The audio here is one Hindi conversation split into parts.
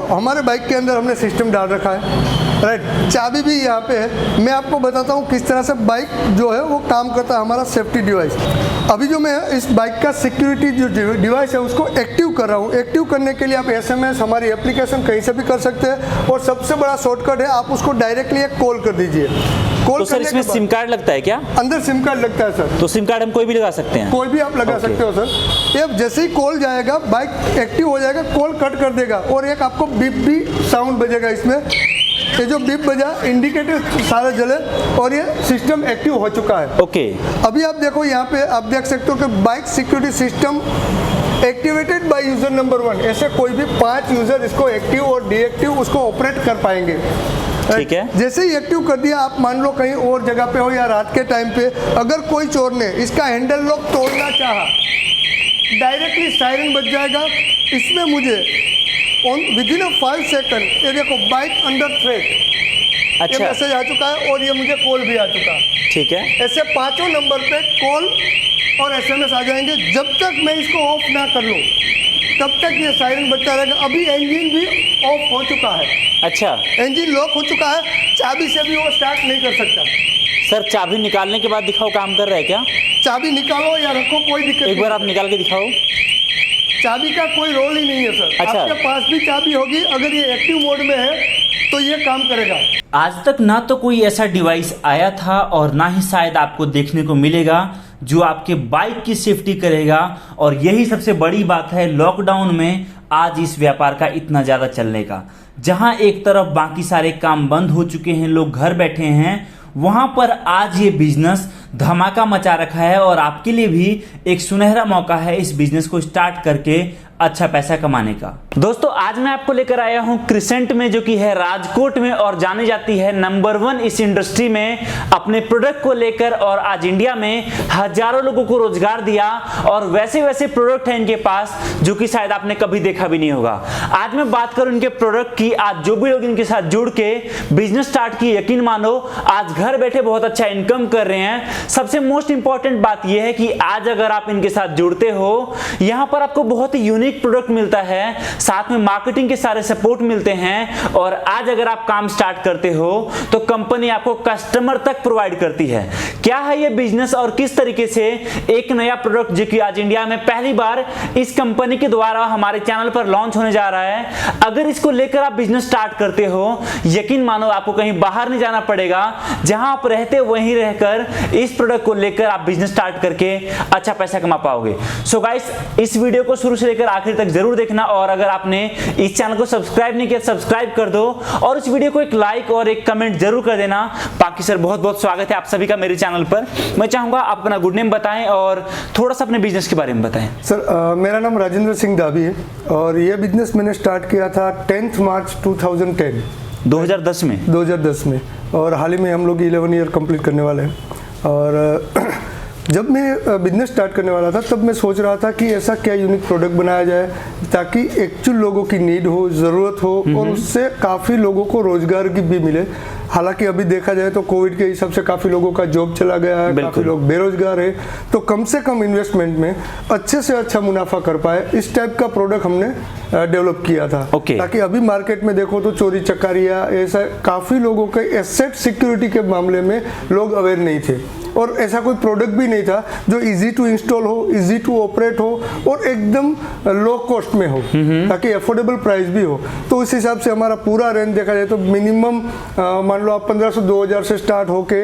हमारे बाइक के अंदर हमने सिस्टम डाल रखा है, राइट। चाबी भी यहाँ पे है। मैं आपको बताता हूँ किस तरह से बाइक जो है वो काम करता है, हमारा सेफ्टी डिवाइस। अभी जो मैं इस बाइक का सिक्योरिटी जो डिवाइस है उसको एक्टिव कर रहा हूँ। एक्टिव करने के लिए आप SMS हमारी एप्लीकेशन कहीं से भी कर सकते हैं, और सबसे बड़ा शॉर्टकट है आप उसको डायरेक्टली एक कॉल कर दीजिए। तो सर इसमें सिम कार्ड लगता है क्या? अंदर सिम कार्ड लगता है सर। तो सिम कार्ड हम कोई भी लगा सकते हैं? कोई भी आप लगा सकते हो सर। ये जैसे ही कॉल जाएगा बाइक एक्टिव हो जाएगा, कॉल कट कर देगा, और एक आपको बीप भी साउंड बजेगा इसमें। ये जो बीप बजा इंडिकेटर सारा जले और ये सिस्टम एक्टिव हो चुका है। ओके। अभी आप देखो यहाँ पे आप देख सकते हो कि bike security system activated by user number 1। ऐसे कोई भी 5 यूजर इसको एक्टिव और डीएक्टिव उसको ऑपरेट कर पाएंगे। ठीक है। जैसे ही एक्टिव कर दिया, आप मान लो कहीं और जगह पे हो या रात के टाइम पे, अगर कोई चोर ने इसका हैंडल लॉक तोड़ना चाहा, डायरेक्टली सायरन बज जाएगा। इसमें मुझे विदिन 5 सेकंड ये देखो बाइक अंडर थ्रेट, अच्छा, ये मैसेज आ चुका है और ये मुझे कॉल भी आ चुका है। ठीक है। ऐसे 5 नंबर पे कॉल और SMS आ जाएंगे। जब तक मैं इसको ऑफ ना कर लूँ तब तक ये सायरन बजता रहेगा। अभी इंजन भी ऑफ हो चुका है। अच्छा, इंजन लॉक हो चुका है, चाबी से भी वो स्टार्ट नहीं कर सकता। सर चाबी निकालने के बाद दिखाओ काम कर रहा है क्या? चाबी निकालो या रखो, कोई दिक्कत नहीं। एक बार आप निकाल के दिखाओ। चाबी का कोई रोल ही नहीं है सर। अच्छा। आपके पास भी चाबी होगी, अगर ये एक्टिव मोड में है तो ये काम करेगा। आज तक ना तो कोई ऐसा डिवाइस आया था और ना ही शायद आपको देखने को मिलेगा जो आपके बाइक की सेफ्टी करेगा। और यही सबसे बड़ी बात है लॉकडाउन में आज इस व्यापार का इतना ज्यादा चलने का। जहां एक तरफ बाकी सारे काम बंद हो चुके हैं, लोग घर बैठे हैं, वहां पर आज ये बिजनेस धमाका मचा रखा है। और आपके लिए भी एक सुनहरा मौका है इस बिजनेस को स्टार्ट करके अच्छा पैसा कमाने का। दोस्तों आज मैं आपको लेकर आया हूं क्रिसेंट में, जो कि है राजकोट में और जानी जाती है नंबर 1 इस इंडस्ट्री में अपने प्रोडक्ट को लेकर। और आज इंडिया में हजारों लोगों को रोजगार दिया, और वैसे वैसे प्रोडक्ट हैं इनके पास जो कि शायद आपने कभी देखा भी नहीं होगा। आज मैं बात करूं इनके प्रोडक्ट की। आज जो भी लोग इनके साथ जुड़ के बिजनेस स्टार्ट किए, यकीन मानो आज घर बैठे बहुत अच्छा इनकम कर रहे हैं। सबसे मोस्ट इंपॉर्टेंट बात यह है कि आज अगर आप इनके साथ जुड़ते हो, यहां पर आपको बहुत ही यूनिक प्रोडक्ट मिलता है, साथ में मार्केटिंग के सारे सपोर्ट मिलते हैं। और आज अगर आप काम स्टार्ट करते हो तो कंपनी आपको कस्टमर तक प्रोवाइड करती है। क्या है ये बिजनेस और किस तरीके से एक नया प्रोडक्ट जो कि आज इंडिया में पहली बार इस कंपनी के द्वारा हमारे चैनल पर लॉन्च होने जा रहा है, अगर इसको लेकर आप बिजनेस स्टार्ट करते हो, यकीन मानो आपको कहीं बाहर नहीं जाना पड़ेगा। जहां आप रहते वहीं रहकर इस प्रोडक्ट को लेकर आप बिजनेस स्टार्ट करके अच्छा पैसा कमा पाओगे। सो गाइस, इस वीडियो को शुरू से लेकर आखिर तक जरूर देखना। और अगर आपने इस चैनल को सब्सक्राइब नहीं किया, सब्सक्राइब कर दो, और इस वीडियो को एक लाइक और एक कमेंट जरूर कर देना। बाकी सर बहुत बहुत स्वागत है आप सभी का मेरे चैनल पर। मैं चाहूंगा आप अपना गुड नेम बताएं और थोड़ा सा अपने बिजनेस के बारे में बताएं। सर मेरा नाम राजेंद्र सिंह दावी है, और ये बिजनेस मैंने स्टार्ट किया था 10 मार्च 2010 2010 में 2010 में, और हाल ही में हम लोग 11 ईयर कंप्लीट करने वाले हैं। और जब मैं बिजनेस स्टार्ट करने वाला था तब मैं सोच रहा था कि ऐसा क्या यूनिक प्रोडक्ट बनाया जाए ताकि एक्चुअल लोगों की नीड हो, ज़रूरत हो, और उससे काफ़ी लोगों को रोजगार की भी मिले। हालांकि अभी देखा जाए तो कोविड के हिसाब से काफ़ी लोगों का जॉब चला गया है, काफ़ी लोग बेरोजगार है, तो कम से कम इन्वेस्टमेंट में अच्छे से अच्छा मुनाफा कर पाए, इस टाइप का प्रोडक्ट हमने डेवलप किया था। ताकि अभी मार्केट में देखो तो चोरी चकारियाँ, ऐसा काफ़ी लोगों के एसेट सिक्योरिटी के मामले में लोग अवेयर नहीं थे, और ऐसा कोई प्रोडक्ट भी नहीं था जो इजी टू इंस्टॉल हो, इजी टू ऑपरेट हो, और एकदम लो कॉस्ट में हो, ताकि अफोर्डेबल प्राइस भी हो। तो उस हिसाब से हमारा पूरा रेंज देखा जाए तो मिनिमम मान लो आप 1500-2000 से स्टार्ट होके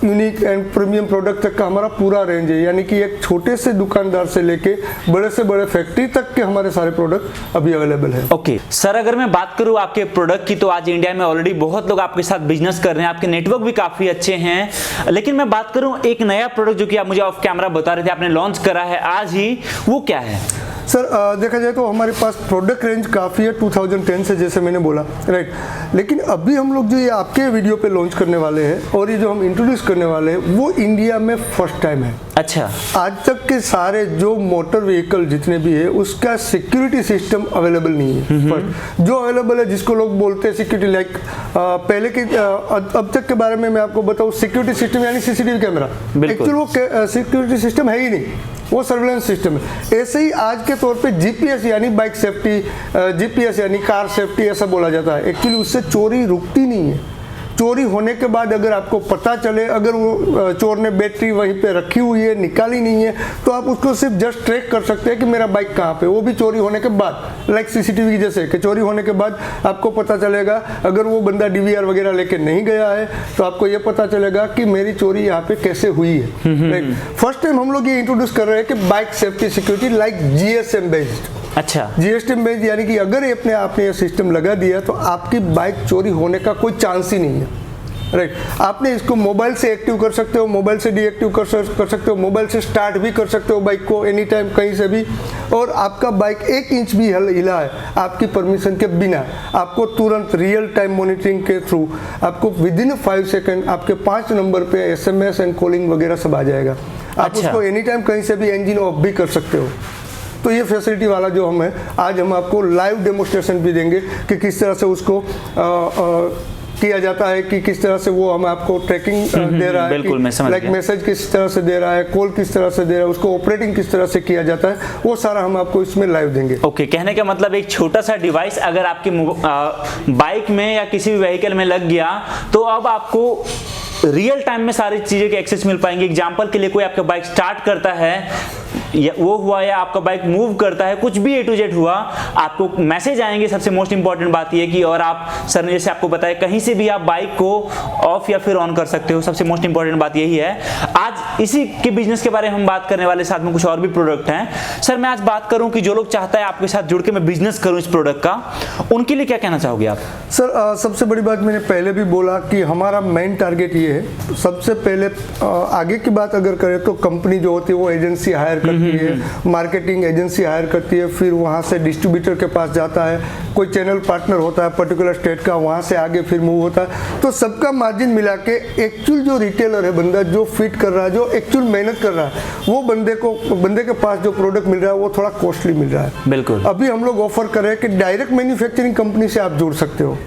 यूनिक एंड प्रीमियम प्रोडक्ट तक का हमारा पूरा रेंज है। यानी कि एक छोटे से दुकानदार से लेके बड़े से बड़े फैक्ट्री तक के हमारे सारे प्रोडक्ट अभी अवेलेबल है। ओके सर, अगर मैं बात करूं आपके प्रोडक्ट की, तो आज इंडिया में ऑलरेडी बहुत लोग आपके साथ बिजनेस कर रहे हैं, आपके नेटवर्क भी काफी अच्छे हैं। लेकिन मैं बात करूं एक नया प्रोडक्ट जो कि आप मुझे ऑफ कैमरा बता रहे थे आपने लॉन्च करा है आज ही, वो क्या है? सर देखा जाए तो हमारे पास प्रोडक्ट रेंज काफ़ी है 2010 से, जैसे मैंने बोला, राइट। लेकिन अभी हम लोग जो ये आपके वीडियो पे लॉन्च करने वाले हैं और ये जो हम इंट्रोड्यूस करने वाले हैं वो इंडिया में फर्स्ट टाइम है। अच्छा। आज तक के सारे जो मोटर व्हीकल जितने भी है उसका सिक्योरिटी सिस्टम अवेलेबल नहीं है। फर्स्ट जो अवेलेबल है, जिसको लोग बोलते हैं सिक्योरिटी, लाइक पहले के अब तक के बारे में मैं आपको बताऊँ, सिक्योरिटी सिस्टम यानी CCTV कैमरा, एक्चुअली वो सिक्योरिटी सिस्टम है ही नहीं। वो सर्विलेंस सिस्टम है। ऐसे ही आज के तौर पे जीपीएस यानी बाइक सेफ्टी, जीपीएस यानी कार सेफ्टी ऐसा बोला जाता है। एक्चुअली उससे चोरी रुकती नहीं है। चोरी होने के बाद अगर आपको पता चले, अगर वो चोर ने बैटरी वहीं पे रखी हुई है, निकाली नहीं है, तो आप उसको सिर्फ जस्ट ट्रैक कर सकते हैं कि मेरा बाइक कहाँ पे, वो भी चोरी होने के बाद, लाइक सीसीटीवी की जैसे कि चोरी होने के बाद आपको पता चलेगा। अगर वो बंदा डीवीआर वगैरह लेके नहीं गया है तो आपको ये पता चलेगा कि मेरी चोरी यहाँ पे कैसे हुई है। फर्स्ट टाइम हम लोग ये इंट्रोड्यूस कर रहे हैं कि bike safety security like GSM based. अच्छा, जीएसएम बेस्ड यानी कि अगर आपने ये सिस्टम लगा दिया तो आपकी बाइक चोरी होने का कोई चांस ही नहीं है। राइट, आपने इसको मोबाइल से एक्टिव कर सकते हो, मोबाइल से डीएक्टिव कर सकते हो, मोबाइल से स्टार्ट भी कर सकते हो बाइक को एनी टाइम कहीं से भी। और आपका बाइक 1 इंच भी हिला है आपकी परमिशन के बिना, आपको तुरंत रियल टाइम मॉनिटरिंग के थ्रू आपको विदिन 5 सेकंड आपके 5 नंबर पे एसएमएस एंड कॉलिंग वगैरह सब आ जाएगा। आप अच्छा। उसको एनी टाइम कहीं से भी इंजन ऑफ भी कर सकते हो। तो ये फैसिलिटी वाला जो हम है, आज हम आपको लाइव डेमोस्ट्रेशन भी देंगे कि किस तरह से उसको किया जाता है, कि किस तरह से वो हम आपको ट्रैकिंग दे रहा है, बिल्कुल, मैं समझ लाइक गया। मैसेज किस तरह से दे रहा है, कॉल किस तरह से दे रहा है, उसको ऑपरेटिंग किस तरह से किया जाता है, वो सारा हम आपको इसमें लाइव देंगे। ओके, कहने का मतलब एक छोटा सा डिवाइस अगर आपकी बाइक में या किसी भी व्हीकल में लग गया तो अब आपको रियल टाइम में सारी चीजें के एक्सेस मिल पाएंगे। एग्जांपल के लिए कोई आपका बाइक स्टार्ट करता है या वो हुआ, या आपका बाइक मूव करता है, कुछ भी A to Z हुआ, आपको मैसेज आएंगे। सबसे मोस्ट इंपॉर्टेंट बात ये कि और आप सर ने जैसे आपको बताया कहीं से भी आप बाइक को ऑफ या फिर ऑन कर सकते हो। सबसे मोस्ट इंपॉर्टेंट बात यही है। आज इसी के बिजनेस के बारे में हम बात करने वाले, साथ में कुछ और भी प्रोडक्ट हैं। सर मैं आज बात करूं कि जो लोग चाहता है आपके साथ जुड़ के मैं बिजनेस करूं इस प्रोडक्ट का, उनके लिए क्या कहना चाहोगे आप? सर सबसे बड़ी बात मैंने पहले भी बोला कि हमारा मेन टारगेट ये है। सबसे पहले आगे की बात अगर करें तो कंपनी जो होती है वो एजेंसी हायर करती है, मार्केटिंग एजेंसी हायर करती है, फिर वहाँ से डिस्ट्रीब्यूटर के पास जाता है, कोई चैनल पार्टनर होता है पर्टिकुलर स्टेट का, वहाँ से आगे फिर मूव होता है। तो सबका मार्जिन मिला के एक्चुअल जो रिटेलर है, बंदा जो फिट कर रहा है, जो एक्चुअल मेहनत कर रहा है, वो बंदे के पास जो प्रोडक्ट मिल रहा है वो थोड़ा कॉस्टली मिल रहा है। बिल्कुल। अभी हम लोग ऑफर कर रहे हैं कि डायरेक्ट मैन्युफैक्चरिंग कंपनी से आप जुड़ सकते हो।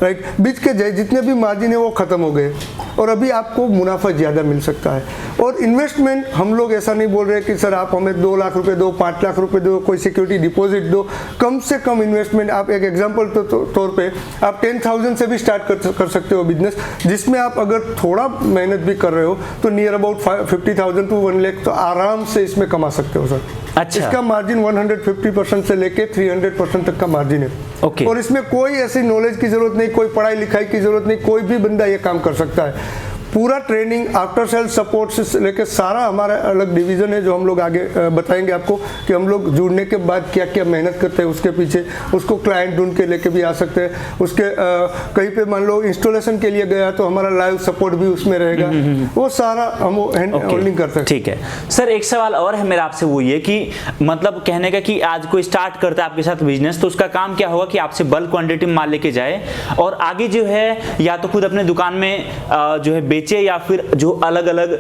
राइट, बीच के जितने भी मार्जिन है वो खत्म हो गए और अभी आपको मुनाफा ज़्यादा मिल सकता है। और इन्वेस्टमेंट हम लोग ऐसा नहीं बोल रहे कि सर आप हमें 2 लाख रुपए दो, 5 लाख रुपए दो, कोई सिक्योरिटी डिपॉजिट दो। कम से कम इन्वेस्टमेंट, आप एक एग्जांपल तौर पे आप 10,000 से भी स्टार्ट कर सकते हो बिजनेस, जिसमें आप अगर थोड़ा मेहनत भी कर रहे हो तो नियर अबाउट 50,000 to 1 लाख तो आराम से इसमें कमा सकते हो सर। अच्छा। इसका मार्जिन 150% से लेके 300% तक का मार्जिन है। ओके। और इसमें कोई ऐसी नॉलेज की जरूरत नहीं, कोई पढ़ाई लिखाई की जरूरत नहीं, कोई भी बंदा ये काम कर सकता है। पूरा ट्रेनिंग, आफ्टर सेल सपोर्ट से लेकर सारा हमारा अलग डिवीजन है जो हम लोग आगे बताएंगे आपको कि हम लोग जुड़ने के बाद क्या क्या मेहनत करते हैं उसके पीछे। उसको क्लाइंट ढूंढ के लेके भी आ सकते हैं, उसके कहीं पे मान लो इंस्टॉलेशन के लिए गया तो हमारा लाइव सपोर्ट भी उसमें रहेगा। वो सारा हम होल्डिंग कर सकते हैं। ठीक है सर, एक सवाल और है मेरा आपसे, वो ये कि मतलब कहने का कि आज कोई स्टार्ट करता है आपके साथ बिजनेस तो उसका काम क्या होगा कि आपसे बल्क क्वांटिटी में माल लेके जाए और आगे जो है या तो खुद अपने दुकान में जो है बेचे या फिर जो अलग अलग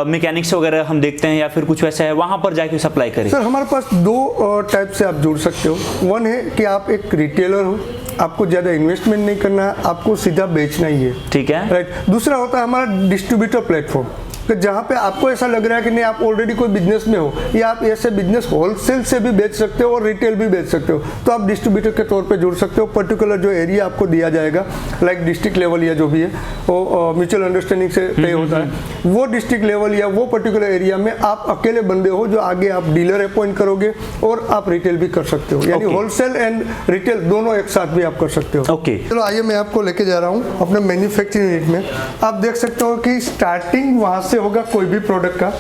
मैकेनिक्स वगैरह हम देखते हैं या फिर कुछ वैसा है वहां पर जाके सप्लाई करें? सर हमारे पास 2 टाइप से आप जुड़ सकते हो। वन है कि आप एक रिटेलर हो, आपको ज़्यादा इन्वेस्टमेंट नहीं करना है, आपको सीधा बेचना ही है। ठीक है। राइट। दूसरा होता है हमारा डिस्ट्रीब्यूटर प्लेटफॉर्म, कि जहाँ पे आपको ऐसा लग रहा है कि नहीं आप ऑलरेडी कोई बिजनेस में हो या आप ऐसे बिजनेस होलसेल से भी बेच सकते हो और रिटेल भी बेच सकते हो, तो आप डिस्ट्रीब्यूटर के तौर पे जुड़ सकते हो। पर्टिकुलर जो एरिया आपको दिया जाएगा लाइक डिस्ट्रिक्ट लेवल या जो भी है वो म्यूचुअल अंडरस्टैंडिंग से पे होता है, वो डिस्ट्रिक्ट लेवल या वो पर्टिकुलर एरिया में आप अकेले बंदे हो जो आगे आप डीलर अपॉइंट करोगे और आप रिटेल भी कर सकते हो, यानी होलसेल एंड रिटेल दोनों एक साथ भी आप कर सकते हो। ओके। चलो आइए मैं आपको लेके जा रहा हूँ अपने मैन्युफैक्चरिंग यूनिट में। आप देख सकते हो कि स्टार्टिंग वहाँ से होगा कोई भी प्रोडक्ट का,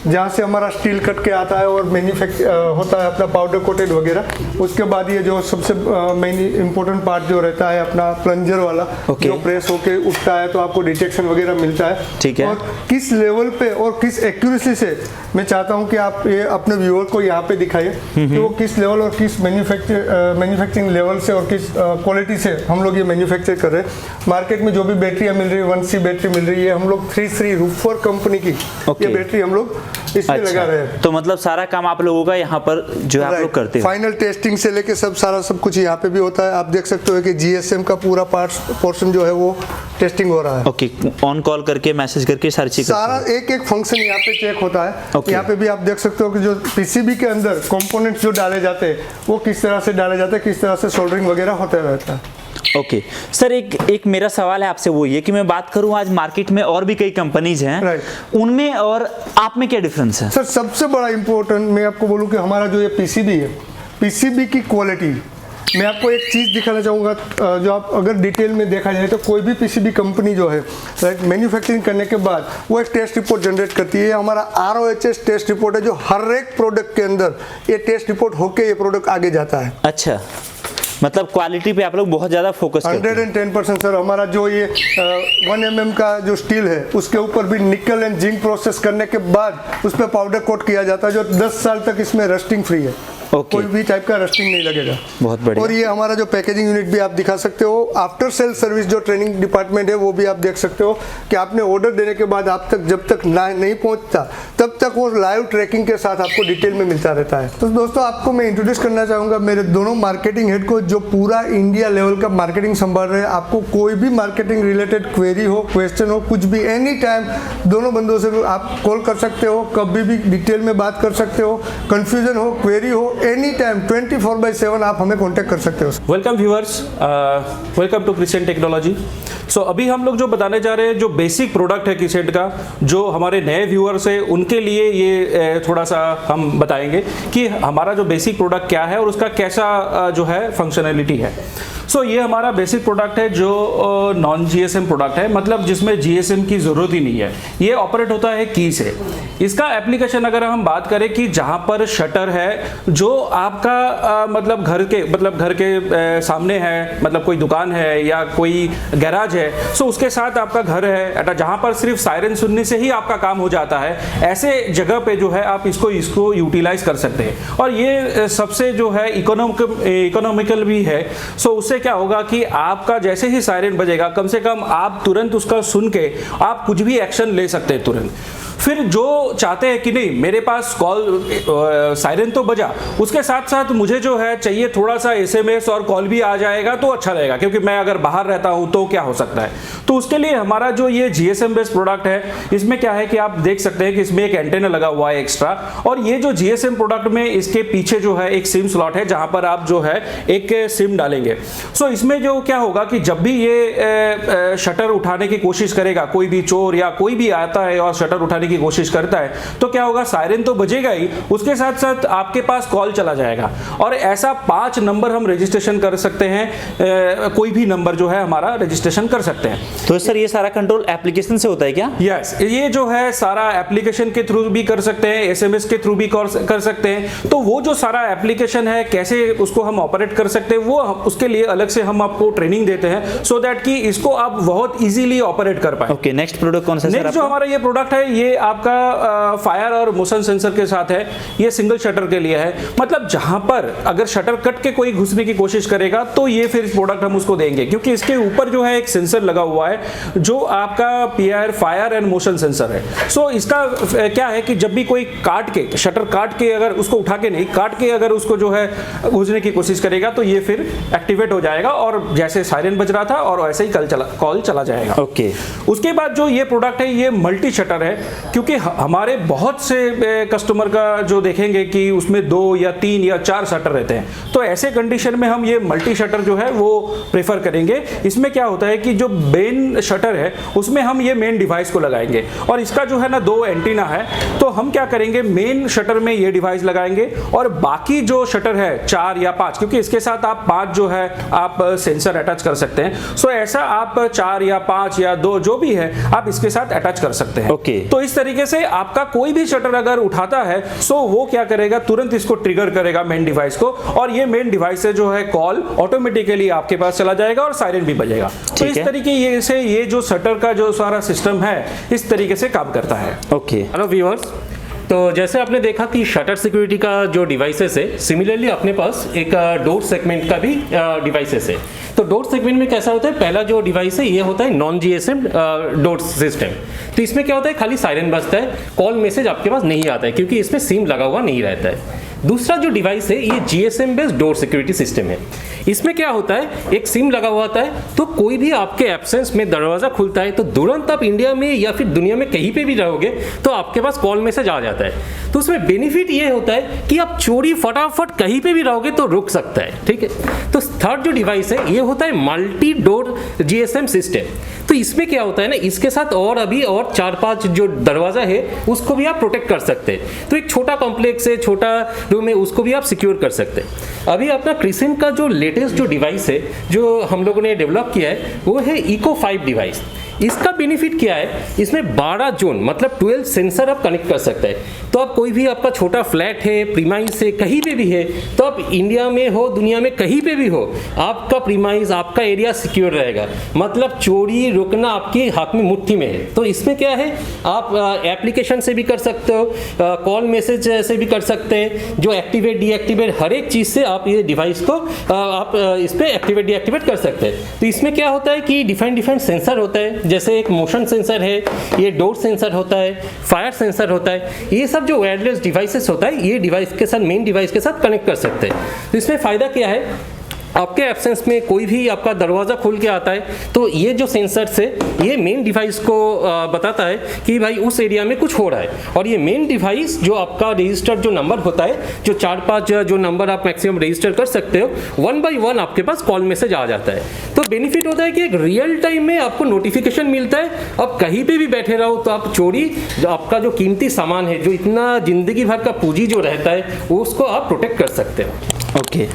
जहाँ से हमारा स्टील कट के आता है और मैन्युफैक्चर होता है अपना पाउडर कोटेड वगैरह। उसके बाद ये जो सबसे मेन इंपॉर्टेंट पार्ट जो रहता है अपना प्लंजर वाला, जो प्रेस होके उठता है तो आपको डिटेक्शन वगैरह मिलता है। ठीक है। और किस लेवल पे और किस एक्यूरेसी से, मैं चाहता हूँ कि आप ये अपने व्यूअर को यहाँ पे दिखाइए कि वो किस लेवल और किस मैन्युफैक्चरिंग लेवल से और किस क्वालिटी से हम लोग ये मैन्युफैक्चर कर रहे हैं। मार्केट में जो भी बैटरियाँ मिल रही है, 1C बैटरी मिल रही है, हम लोग 3 रूफर कंपनी की ये बैटरी हम लोग इसमें लगा रहे हैं। तो मतलब सारा काम आप लोगों का यहाँ पर जो है आप लोग करते हो। फाइनल टेस्टिंग से लेके सब कुछ यहाँ पे भी होता है। आप देख सकते हो कि GSM का पूरा पोर्शन जो है वो टेस्टिंग हो रहा है। ओके, ऑन कॉल करके मैसेज करके सारी चीज सारा एक एक फंक्शन यहाँ पे चेक होता है। यहाँ पे भी आप देख सकते हो कि जो PCB के अंदर कंपोनेंट्स जो डाले जाते हैं वो किस तरह से डाले जाते हैं, किस तरह से सोल्डरिंग वगैरह होता रहता है। ओके सर, एक मेरा सवाल है आपसे, वो ये कि मैं बात करूं आज मार्केट में और भी कई कंपनीज हैं, उनमें और आप में क्या डिफरेंस है? सर सबसे बड़ा इंपॉर्टेंट मैं आपको बोलूं कि हमारा जो ये PCB है, PCB की क्वालिटी, मैं आपको एक चीज़ दिखाना चाहूँगा जो आप अगर डिटेल में देखा जाए तो कोई भी PCB कंपनी जो है राइट मैन्युफैक्चरिंग करने के बाद वो एक टेस्ट रिपोर्ट जनरेट करती है। हमारा ROHS टेस्ट रिपोर्ट है जो हर एक प्रोडक्ट के अंदर ये टेस्ट रिपोर्ट होके ये प्रोडक्ट आगे जाता है। अच्छा, मतलब क्वालिटी पे आप लोग बहुत ज़्यादा फोकस करते हैं। 110% सर। हमारा जो ये 1 mm का जो स्टील है उसके ऊपर भी निकल एंड जिंक प्रोसेस करने के बाद उस पर पाउडर कोट किया जाता है जो 10 साल तक इसमें रस्टिंग फ्री है। कोई भी टाइप का रस्टिंग नहीं लगेगा। बहुत बढ़िया। और ये हमारा जो पैकेजिंग यूनिट भी आप दिखा सकते हो। आफ्टर सेल सर्विस जो ट्रेनिंग डिपार्टमेंट है वो भी आप देख सकते हो कि आपने ऑर्डर देने के बाद आप तक जब तक नहीं पहुंचता तब तक वो लाइव ट्रैकिंग के साथ आपको डिटेल में मिलता रहता है। तो दोस्तों आपको मैं इंट्रोड्यूस करना चाहूँगा मेरे दोनों मार्केटिंग हेड को जो पूरा इंडिया लेवल का मार्केटिंग संभाल रहे हैं। आपको कोई भी मार्केटिंग रिलेटेड क्वेरी हो, क्वेश्चन हो, कुछ भी एनी टाइम दोनों बंदों से आप कॉल कर सकते हो, कभी भी डिटेल में बात कर सकते हो, कंफ्यूजन हो, क्वेरी हो, एनी टाइम 24/7 आप हमें कांटेक्ट कर सकते हो। Welcome viewers, welcome to Crescent Technology. So अभी हम लोग जो बताने जा रहे हैं जो बेसिक प्रोडक्ट है क्रिसेंट का, जो हमारे नए व्यूअर्स है उनके लिए ये थोड़ा सा हम बताएंगे कि हमारा जो बेसिक प्रोडक्ट क्या है और उसका कैसा जो है फंक्शनैलिटी है। सो ये हमारा बेसिक प्रोडक्ट है जो नॉन GSM प्रोडक्ट है, मतलब जिसमें GSM की ज़रूरत ही नहीं है। ये ऑपरेट होता है की से। इसका एप्लीकेशन अगर हम बात करें कि जहाँ पर शटर है जो आपका मतलब घर के सामने है, मतलब कोई दुकान है या कोई गैराज है, सो उसके साथ आपका घर है, जहाँ पर सिर्फ सायरन सुनने से ही आपका काम हो जाता है, ऐसे जगह पे जो है आप इसको यूटिलाइज कर सकते हैं। और ये सबसे जो है इकोनॉमिकल भी है। सो उससे क्या होगा कि आपका जैसे ही सायरन बजेगा कम से कम आप तुरंत उसका सुन के आप कुछ भी एक्शन ले सकते हैं तुरंत। फिर जो चाहते हैं कि नहीं मेरे पास सायरन तो बजा, उसके साथ साथ मुझे जो है चाहिए थोड़ा सा SMS और कॉल भी आ जाएगा तो अच्छा रहेगा, क्योंकि मैं अगर बाहर रहता हूं तो क्या हो सकता है। तो उसके लिए हमारा जो ये GSM बेस्ड प्रोडक्ट है, इसमें क्या है कि आप देख सकते हैं कि इसमें एक एंटेना लगा हुआ है एक्स्ट्रा, और ये जो GSM प्रोडक्ट में इसके पीछे जो है एक सिम स्लॉट है जहां पर आप जो है एक सिम डालेंगे। सो इसमें जो क्या होगा कि जब भी ये शटर उठाने की कोशिश करेगा, कोई भी चोर या कोई भी आता है और शटर उठाने की कोशिश करता है, तो क्या होगा, सायरन तो बजेगा ही, उसके साथ साथ आपके पास कॉल चला जाएगा। और ऐसा 5 नंबर हम रजिस्ट्रेशन कर सकते हैं, कोई भी नंबर जो है हमारा रजिस्ट्रेशन कर सकते हैं। तो सर ये सारा कंट्रोल एप्लीकेशन से होता है क्या? यस, ये जो है सारा एप्लीकेशन के थ्रू भी कर सकते हैं, SMS के थ्रू भी कर सकते हैं। तो वो जो सारा एप्लीकेशन है कैसे उसको हम ऑपरेट कर सकते हैं, वो उसके लिए अलग से हम आपको ट्रेनिंग देते हैं, सो दैट कि इसको आप बहुत इजीली ऑपरेट कर पाए। ओके, नेक्स्ट प्रोडक्ट कौन सा? नेक्स्ट जो हमारा ये प्रोडक्ट है ये आपका फायर और मोशन सेंसर के साथ है। ये सिंगल शटर के लिए है, मतलब जहां पर अगर शटर कट के कोई घुसने की कोशिश करेगा तो ये फिर प्रोडक्ट हम उसको देंगे, क्योंकि इसके ऊपर जो है एक सेंसर लगा हुआ है जो आपका PIR fire and motion sensor है। सो इसका क्या है कि जब भी कोई शटर काट के अगर उसको उठा के नहीं काट के अगर उसको जो है घुसने की कोशिश करेगा तो ये फिर एक्टिवेट हो जाएगा और जैसे सायरन बज रहा था और वैसे ही कॉल चला जाएगा। ओके। उसके बाद जो ये प्रोडक्ट है ये मल्टी शटर है, क्योंकि हमारे बहुत से कस्टमर का जो देखेंगे कि उसमें 2 या 3 या 4 शटर रहते हैं, तो ऐसे कंडीशन में हम ये मल्टी शटर जो है वो प्रेफर करेंगे। इसमें क्या होता है कि जो मेन शटर है उसमें हम ये मेन डिवाइस को लगाएंगे, और इसका जो है ना 2 एंटीना है, तो हम क्या करेंगे मेन शटर में ये डिवाइस लगाएंगे और बाकी जो शटर है 4 या 5, क्योंकि इसके साथ आप 5 जो है आप सेंसर अटैच कर सकते हैं। सो ऐसा आप 4 या 5 या 2 जो भी है आप इसके साथ अटैच कर सकते हैं। ओके। तो इस तरीके से आपका कोई भी शटर अगर उठाता है सो वो क्या करेगा, तुरंत इसको ट्रिगर करेगा मेन डिवाइस को, और ये मेन डिवाइस से जो है कॉल ऑटोमेटिकली आपके पास चला जाएगा और सायरन भी बजेगा। तो इस तरीके से ये जो शटर का जो सारा सिस्टम है इस तरीके से काम करता है। ओके। हेलो व्यूअर्स, तो जैसे आपने देखा कि शटर सिक्योरिटी का जो डिवाइसेस है, सिमिलरली अपने पास एक डोर सेगमेंट का भी डिवाइसेस है। तो डोर सेगमेंट में कैसा होता है, पहला जो डिवाइस है ये होता है नॉन जीएसएम डोर सिस्टम। तो इसमें क्या होता है, खाली सायरन बजता है, कॉल मैसेज आपके पास नहीं आता है क्योंकि इसमें सिम लगा हुआ नहीं रहता है। दूसरा जो डिवाइस है ये GSM based door security system है। इसमें क्या होता है, एक सिम लगा हुआ होता है, तो कोई भी आपके एब्सेंस में दरवाजा खुलता है तो तुरंत आप इंडिया में या फिर दुनिया में कहीं पे भी रहोगे तो आपके पास कॉल मैसेज आ जाता है। तो उसमें बेनिफिट ये होता है कि आप चोरी फटाफट कहीं पे भी रहोगे तो रुक सकता है, ठीक है। तो थर्ड जो डिवाइस है ये होता है मल्टी डोर जीएसएम सिस्टम। तो इसमें क्या होता है ना, इसके साथ और अभी और 4-5 जो दरवाजा है उसको भी आप प्रोटेक्ट कर सकते हैं। तो एक छोटा कॉम्प्लेक्स है, छोटा रूम है, उसको भी आप सिक्योर कर सकते हैं। अभी अपना क्रिसेंट का जो लेटेस्ट जो डिवाइस है जो हम लोगों ने डेवलप किया है वो है इको 5 डिवाइस। इसका बेनिफिट क्या है, इसमें 12 जोन मतलब 12 सेंसर आप कनेक्ट कर सकते हैं। तो आप कोई भी आपका छोटा फ्लैट है, प्रीमाइस है, कहीं पे भी है, तो आप इंडिया में हो, दुनिया में कहीं पे भी हो, आपका प्रीमाइस, आपका एरिया सिक्योर रहेगा। मतलब चोरी रोकना आपके हाथ में, मुट्ठी में है। तो इसमें क्या है, आप एप्लीकेशन से भी कर सकते हो, कॉल मैसेज से भी कर सकते हैं, जो एक्टिवेट डीएक्टिवेट हर एक चीज़ से आप ये डिवाइस को आप इस पर एक्टिवेट डीएक्टिवेट कर सकते हैं। तो इसमें क्या होता है कि डिफरेंट सेंसर होता है, जैसे एक मोशन सेंसर है, ये डोर सेंसर होता है, फायर सेंसर होता है। ये सब जो वायरलेस डिवाइसेस होता है ये डिवाइस के साथ, मेन डिवाइस के साथ कनेक्ट कर सकते हैं। तो इसमें फ़ायदा क्या है, आपके एब्सेंस में कोई भी आपका दरवाज़ा खुल के आता है तो ये जो सेंसर्स है ये मेन डिवाइस को बताता है कि भाई उस एरिया में कुछ हो रहा है। और ये मेन डिवाइस जो आपका रजिस्टर्ड जो नंबर होता है, जो 4-5 जो नंबर आप मैक्सिमम रजिस्टर कर सकते हो, 1 by 1 आपके पास कॉल मैसेज आ जाता है। तो बेनिफिट होता है कि एक रियल टाइम में आपको नोटिफिकेशन मिलता है। आप कहीं पर भी बैठे रहो तो आप चोरी, आपका जो कीमती सामान है, जो इतना ज़िंदगी भर का पूंजी जो रहता है, उसको आप प्रोटेक्ट कर सकते हो। ओके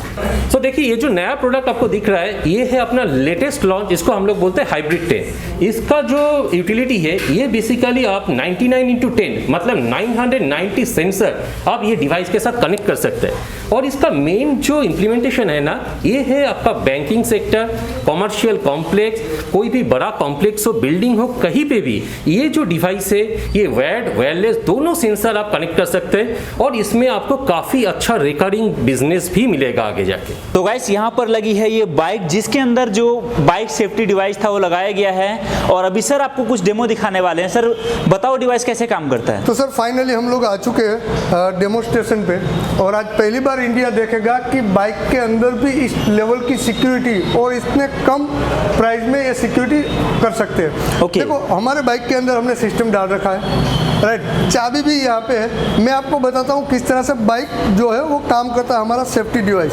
सो देखिए, ये जो नया प्रोडक्ट आपको दिख रहा है ये है अपना लेटेस्ट लॉन्च, इसको हम लोग बोलते हैं हाइब्रिड 10। इसका जो यूटिलिटी है ये बेसिकली आप 99x10 मतलब 990 सेंसर आप ये डिवाइस के साथ कनेक्ट कर सकते हैं। और इसका मेन जो इम्प्लीमेंटेशन है ना, ये है आपका बैंकिंग सेक्टर, कॉमर्शियल कॉम्प्लेक्स, कोई भी बड़ा कॉम्प्लेक्स हो, बिल्डिंग हो, कहीं पे भी ये जो डिवाइस है ये वायर्ड वायरलेस दोनों सेंसर आप कनेक्ट कर सकते हैं। और इसमें आपको काफ़ी अच्छा रिकरिंग बिजनेस भी मिलेगा आगे जाके। तो गाइस यहाँ पर लगी है ये बाइक, जिसके अंदर जो बाइक सेफ्टी डिवाइस था वो लगाया गया है। और अभी सर आपको कुछ डेमो दिखाने वाले हैं। सर बताओ डिवाइस कैसे काम करता है। तो सर फाइनली हम लोग आ चुके हैं डेमोस्ट्रेशन पे, और आज पहली बार इंडिया देखेगा कि बाइक के अंदर भी इस लेवल की सिक्योरिटी और इतने कम प्राइस में ये सिक्योरिटी कर सकते हैं। ओके। देखो हमारे बाइक के अंदर हमने सिस्टम डाल रखा है, राइट, चाबी भी यहाँ पे है। मैं आपको बताता हूँ किस तरह से बाइक जो है वो काम करता है, हमारा सेफ्टी डिवाइस।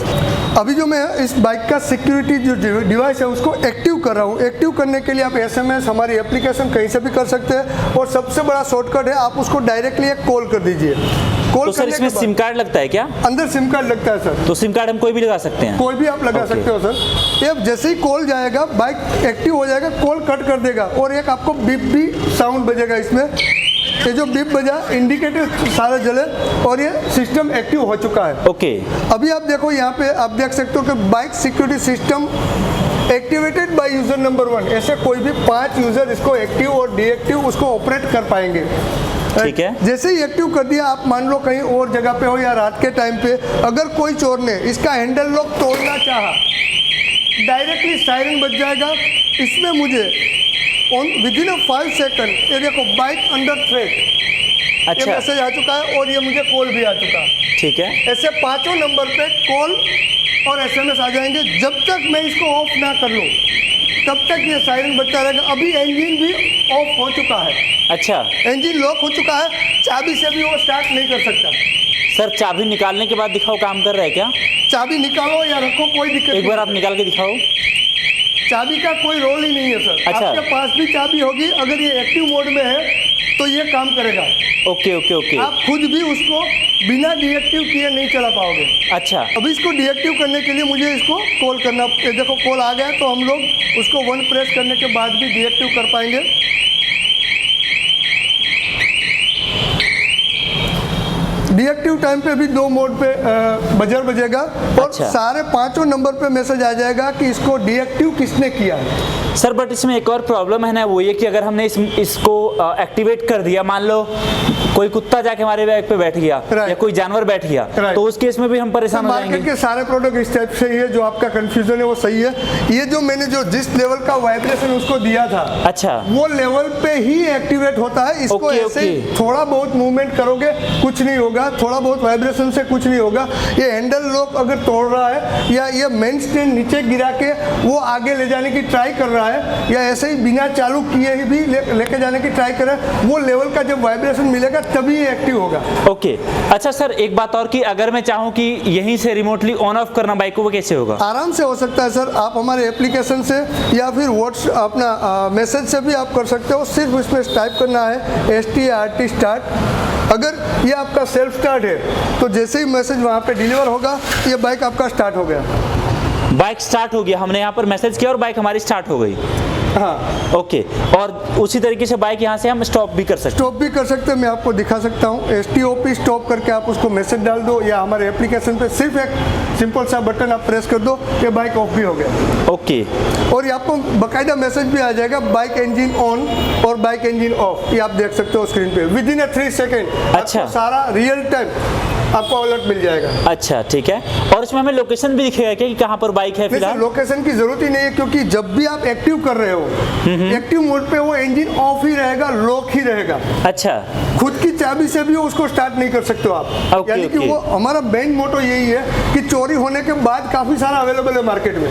अभी जो मैं इस बाइक का सिक्योरिटी जो डिवाइस है उसको एक्टिव कर रहा हूँ। एक्टिव करने के लिए आप SMS हमारी एप्लीकेशन कहीं से भी कर सकते हैं, और सबसे बड़ा शॉर्टकट है आप उसको डायरेक्टली एक कॉल कर दीजिए। कॉल तो सर इसमें सिम कार्ड लगता है क्या? अंदर सिम कार्ड लगता है सर। तो सिम कार्ड हम कोई भी लगा सकते हैं? कोई भी आप लगा सकते हो सर। ये जैसे ही कॉल जाएगा बाइक एक्टिव हो जाएगा, कॉल कट कर देगा, और एक आपको बीप भी साउंड बजेगा इसमें। ये जो बीप बजा इंडिकेटर सारा जले और ये सिस्टम एक्टिव हो चुका है। ओके। अभी आप देखो यहाँ पे आप देख सकते हो कि bike security system activated by user number 1। ऐसे कोई भी 5 यूजर इसको एक्टिव और डीएक्टिव उसको ऑपरेट कर पाएंगे। ठीक है। जैसे ही एक्टिव कर दिया, आप मान लो कहीं और जगह पे हो या रात के टाइम पे, अगर कोई चोर ने इसका हैंडल लॉक तोड़ना चाहा, डायरेक्टली सायरन बज जाएगा। इसमें मुझे विदिन 5 सेकंड ये देखो बाइक अंडर थ्रेट, ये अच्छा, मैसेज आ चुका है, और ये मुझे कॉल भी आ चुका है। ठीक है। ऐसे 5 नंबर पे कॉल और SMS आ जाएंगे। जब तक मैं इसको ऑफ ना कर लूँ तब तक ये सायरन बजता रहेगा। अभी इंजन भी ऑफ हो चुका है। अच्छा, इंजन लॉक हो चुका है, चाबी से भी वो स्टार्ट नहीं कर सकता। सर चाबी निकालने के बाद दिखाओ काम कर रहा है क्या? चाबी निकालो या रखो, कोई दिक्कत एक बार नहीं। आप निकाल के दिखाओ। चाबी का कोई रोल ही नहीं है सर। अच्छा। आपके पास भी चाबी होगी, अगर ये एक्टिव मोड में है तो ये काम करेगा। Okay okay okay. आप खुद भी उसको बिना डीएक्टिव किए नहीं चला पाओगे। अच्छा, अभी इसको डीएक्टिव करने के लिए मुझे इसको कॉल करना, ये देखो कॉल आ गया, तो हम लोग उसको 1 प्रेस करने के बाद भी डीएक्टिव कर पाएंगे। डीएक्टिव टाइम पे भी 2 मोड पे बजर बजेगा और अच्छा। सारे 5 नंबर पे मैसेज आ जाएगा कि इसको डीएक्टिव किसने किया है। सर बट इसमें एक और प्रॉब्लम है ना, वो ये कि अगर हमने इसको एक्टिवेट कर दिया, मान लो कोई कुत्ता जाके हमारे बैग पे बैठ गया या कोई जानवर बैठ गया, तो उस केस में भी हम परेशान हो मार्केट जाएंगे। के सारे प्रोडक्ट इस टाइप से ही है, जो आपका कंफ्यूजन है वो सही है। ये जो मैंने जिस लेवल का वाइब्रेशन उसको दिया था, अच्छा, वो लेवल पे ही एक्टिवेट होता है। इसको ओके, ऐसे ही ओके। थोड़ा बहुत मूवमेंट करोगे कुछ नहीं होगा, थोड़ा बहुत वाइब्रेशन से कुछ नहीं होगा। ये हैंडल लॉक अगर तोड़ रहा है या ये मेन स्टैंड नीचे गिरा के वो आगे ले जाने की ट्राई कर रहा है या ऐसे ही बिना चालू किए ही भी लेके जाने की ट्राई कर रहा है, वो लेवल का जब वाइब्रेशन मिलेगा तभी ये एक्टिव होगा। ओके। अच्छा सर, एक बात और कि अगर मैं चाहूँ कि यहीं से रिमोटली ऑन ऑफ करना बाइक को, वो कैसे होगा? आराम से हो सकता है सर, आप हमारे एप्लीकेशन से या फिर व्हाट्सएप अपना मैसेज से भी आप कर सकते हो। सिर्फ इसमें टाइप करना है START स्टार्ट। अगर ये आपका सेल्फ स्टार्ट है तो जैसे ही मैसेज वहाँ पे डिलीवर होगा ये बाइक आपका स्टार्ट हो गया। बाइक स्टार्ट हो गया, हमने यहाँ पर मैसेज किया और बाइक हमारी स्टार्ट हो गई। हाँ, ओके। और उसी तरीके से बाइक यहाँ से हम स्टॉप भी कर सकते हैं। स्टॉप भी कर सकते हैं, मैं आपको दिखा सकता हूँ। STOP स्टॉप करके आप उसको मैसेज डाल दो या हमारे एप्लीकेशन पे सिर्फ एक सिंपल सा बटन आप प्रेस कर दो, ये बाइक ऑफ भी हो गया। ओके। और ये आपको बकायदा मैसेज भी आ जाएगा, बाइक इंजन ऑन और बाइक इंजन ऑफ, ये आप देख सकते हो स्क्रीन पे विद इन 3 सेकेंड। अच्छा। सारा रियल टाइम आपको अलर्ट मिल जाएगा। अच्छा ठीक है। और इसमें हमें लोकेशन भी दिखेगा क्या कि कहाँ पर बाइक है नहीं सर, फिलहाल? लोकेशन की जरूरत ही नहीं है, क्योंकि जब भी आप एक्टिव कर रहे हो, एक्टिव मोड पे वो इंजन ऑफ ही रहेगा, लॉक ही रहेगा। अच्छा, खुद की चाबी से भी उसको स्टार्ट नहीं कर सकते हो आप। ओके, यानी कि ओके। वो हमारा मेन मोटो यही है कि चोरी होने के बाद काफी सारा अवेलेबल है मार्केट में,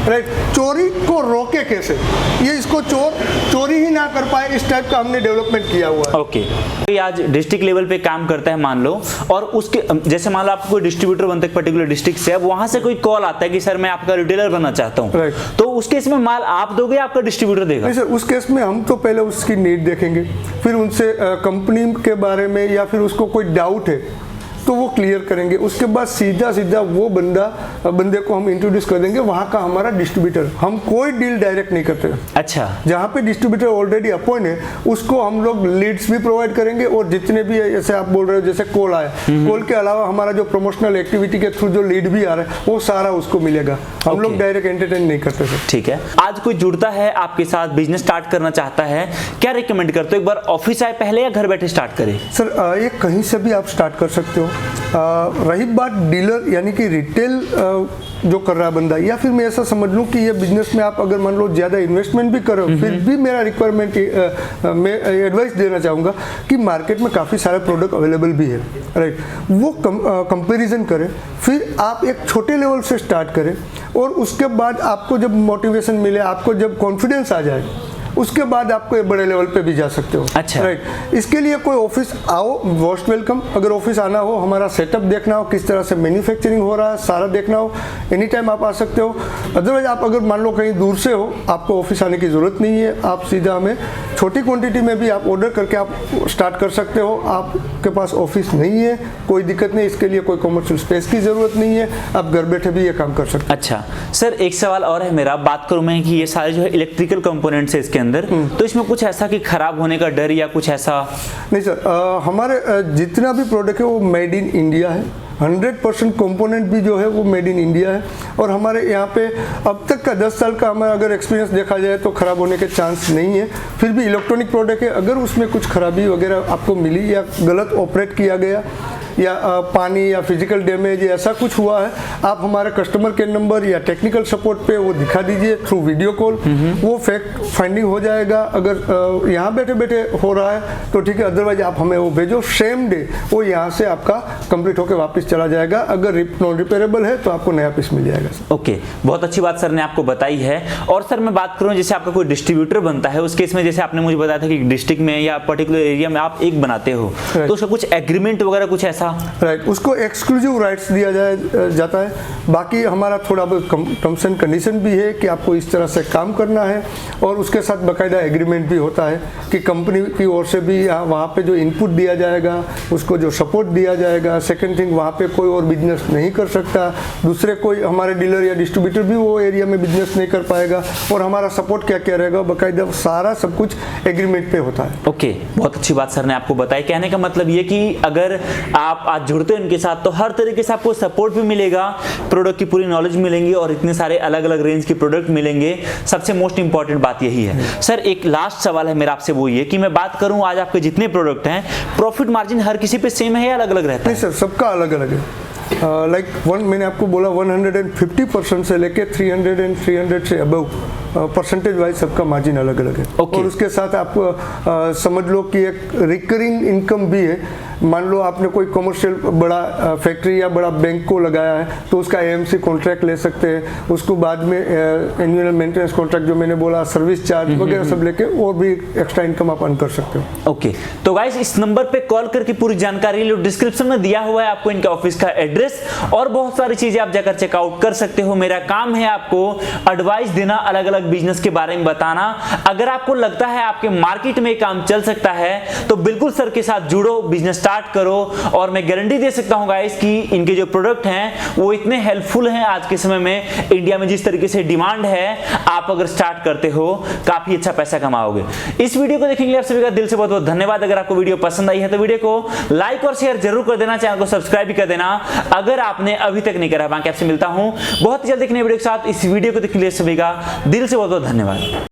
राइट। चोरी को रोके कैसे, ये इसको चोरी ही ना कर पाए, इस टाइप का हमने डेवलपमेंट किया हुआ है। ओके। कोई आज डिस्ट्रिक्ट लेवल पे काम करता है मान लो, और उसके जैसे मान लो आपको कोई डिस्ट्रीब्यूटर बनता है पर्टिकुलर डिस्ट्रिक्ट से, अब वहां से कोई कॉल आता है कि सर मैं आपका रिटेलर बनना चाहता हूँ, राइट। तो उस केस में माल आप दोगे या आपका डिस्ट्रीब्यूटर देगा? नहीं सर, उस केस में हम तो पहले उसकी नीड देखेंगे, फिर उनसे कंपनी के बारे में या फिर उसको कोई डाउट है तो वो क्लियर करेंगे। उसके बाद सीधा वो बंदे को हम इंट्रोड्यूस कर देंगे वहाँ का हमारा डिस्ट्रीब्यूटर। हम कोई डील डायरेक्ट नहीं करते। अच्छा। जहाँ पे डिस्ट्रीब्यूटर ऑलरेडी अपॉइंट है उसको हम लोग लीड्स भी प्रोवाइड करेंगे, और जितने भी जैसे आप बोल रहे हो जैसे कॉल आए, कॉल के अलावा हमारा जो प्रमोशनल एक्टिविटी के थ्रू जो लीड भी आ रहा है वो सारा उसको मिलेगा। हम लोग डायरेक्ट एंटरटेन नहीं करते सर। ठीक है। आज कोई जुड़ता है आपके साथ, बिजनेस स्टार्ट करना चाहता है, क्या रिकमेंड करते हो? एक बार ऑफिस आए पहले या घर बैठे स्टार्ट करे? सर ये कहीं से भी आप स्टार्ट कर सकते हो। रही बात डीलर यानी कि रिटेल जो कर रहा है बंदा, या फिर मैं ऐसा समझ लूँ कि ये बिजनेस में आप अगर मान लो ज़्यादा इन्वेस्टमेंट भी करो, फिर भी मेरा रिक्वायरमेंट मैं एडवाइस देना चाहूँगा कि मार्केट में काफ़ी सारे प्रोडक्ट अवेलेबल भी है, राइट। वो कंपैरिजन करें, फिर आप एक छोटे लेवल से स्टार्ट करें, और उसके बाद आपको जब मोटिवेशन मिले, आपको जब कॉन्फिडेंस आ जाए, उसके बाद आपको एक बड़े लेवल पे भी जा सकते हो। अच्छा। राइट। इसके लिए कोई ऑफिस आओ, मोस्ट वेलकम। अगर ऑफिस आना हो, हमारा सेटअप देखना हो, किस तरह से मैन्युफैक्चरिंग हो रहा है, सारा देखना हो, एनी टाइम आप आ सकते हो। अदरवाइज आप अगर मान लो कहीं दूर से हो, आपको ऑफिस आने की ज़रूरत नहीं है। आप सीधा हमें छोटी क्वांटिटी में भी आप ऑर्डर करके आप स्टार्ट कर सकते हो। आपके पास ऑफिस नहीं है, कोई दिक्कत नहीं, इसके लिए कोई कमर्शियल स्पेस की ज़रूरत नहीं है, आप घर बैठे भी ये काम कर सकते हो। अच्छा सर, एक सवाल और है मेरा, बात करूं मैं कि ये सारे जो है इलेक्ट्रिकल कंपोनेंट्स है इसके अंदर, तो इसमें कुछ ऐसा कि खराब होने का डर या कुछ ऐसा? नहीं सर, हमारे जितना भी प्रोडक्ट है वो मेड इन इंडिया है। 100% कंपोनेंट भी जो है वो मेड इन इंडिया है, और हमारे यहाँ पे अब तक का 10 साल का हमारा अगर एक्सपीरियंस देखा जाए तो ख़राब होने के चांस नहीं है। फिर भी इलेक्ट्रॉनिक प्रोडक्ट है, अगर उसमें कुछ खराबी वगैरह आपको मिली या गलत ऑपरेट किया गया या पानी या फिजिकल डैमेज ऐसा कुछ हुआ है, आप हमारे कस्टमर केयर नंबर या टेक्निकल सपोर्ट पे वो दिखा दीजिए थ्रू वीडियो कॉल, वो फैक्ट फाइंडिंग हो जाएगा। अगर यहाँ बैठे बैठे हो रहा है तो ठीक है, अदरवाइज आप हमें वो भेजो, सेम डे वो यहाँ से आपका कंप्लीट होकर वापस चला जाएगा। अगर नॉन रिपेयरेबल है तो आपको नया पीस मिल जाएगा। ओके, बहुत अच्छी बात सर ने आपको बताई है। और सर मैं बात करूँ, जैसे आपका कोई डिस्ट्रीब्यूटर बनता है, उस केस में जैसे आपने मुझे बताया था कि डिस्ट्रिक्ट में या पर्टिकुलर एरिया में आप एक बनाते हो, तो उसका कुछ एग्रीमेंट वगैरह कुछ ऐसा? राइट, उसको एक्सक्लूसिव राइट्स दिया जाता है। बाकी हमारा थोड़ा बहुत टर्म्स एंड कंडीशन भी है कि आपको इस तरह से काम करना है, और उसके साथ बाकायदा एग्रीमेंट भी होता है कि कंपनी की ओर से भी वहाँ पे जो इनपुट दिया जाएगा, उसको जो सपोर्ट दिया जाएगा। सेकंड थिंग, वहाँ पे कोई और बिजनेस नहीं कर सकता, दूसरे कोई हमारे डीलर या डिस्ट्रीब्यूटर भी वो एरिया में बिजनेस नहीं कर पाएगा, और हमारा सपोर्ट क्या क्या रहेगा, बाकायदा सारा सब कुछ एग्रीमेंट पे होता है। ओके, बहुत अच्छी बात सर ने आपको बताई। कहने का मतलब ये कि अगर आप आप आज जुड़ते हैं उनके साथ तो हर तरीके से आपको सपोर्ट भी मिलेगा, प्रोडक्ट की पूरी नॉलेज मिलेंगी और इतने सारे अलग अलग रेंज के प्रोडक्ट मिलेंगे। सबसे मोस्ट इंपॉर्टेंट बात यही है। सर एक लास्ट सवाल है मेरा आपसे, वो ये कि मैं बात करूं आज आपके जितने प्रोडक्ट हैं, प्रॉफिट मार्जिन हर किसी पे सेम है या अलग अलग रहता है? नहीं सर, सबका अलग अलग है। मैंने आपको बोला 150% से लेके 300 से अबव परसेंटेज वाइज सबका मार्जिन अलग अलग है। Okay. और उसके साथ आप समझ लो कि एक रिकरिंग इनकम भी है। मान लो आपने कोई कमर्शियल बड़ा फैक्ट्री या बड़ा बैंक को लगाया है तो उसका AMC कॉन्ट्रैक्ट ले सकते हैं, उसको बाद में एनुअल मेंटेनेंस कॉन्ट्रैक्ट जो मैंने बोला, सर्विस चार्ज वगैरह सब लेके और भी एक्स्ट्रा इनकम आप अर्न कर सकते हो। ओके तो गाइस इस नंबर पे कॉल करके पूरी जानकारी लो, डिस्क्रिप्शन में दिया हुआ है आपको इनके ऑफिस का एड्रेस और बहुत सारी चीजें आप जाकर चेकआउट कर सकते हो। मेरा काम है आपको एडवाइस देना, अलग अलग बिजनेस के बारे में बताना। अगर आपको लगता है आपके मार्केट में काम चल सकता है तो बिल्कुल सर के साथ जुड़ो, बिजनेस स्टार्ट करो और मैं गारंटी दे सकता हूं गाइस कि इनके जो प्रोडक्ट हैं वो इतने हेल्पफुल हैं आज के समय में। इंडिया में जिस तरीके से डिमांड है, आप अगर स्टार्ट करते हो काफी अच्छा पैसा कमाओगे। इस वीडियो को देखने के लिए आप सभी का दिल से बहुत बहुत धन्यवाद। अगर आपको वीडियो पसंद आई है तो वीडियो को लाइक और शेयर जरूर कर देना, चैनल को सब्सक्राइब भी कर देना अगर आपने अभी तक नहीं करा। बाकी आपसे मिलता हूं बहुत जल्द एक नए वीडियो के साथ। इस वीडियो को देखने के लिए सभी का दिल से बहुत बहुत धन्यवाद।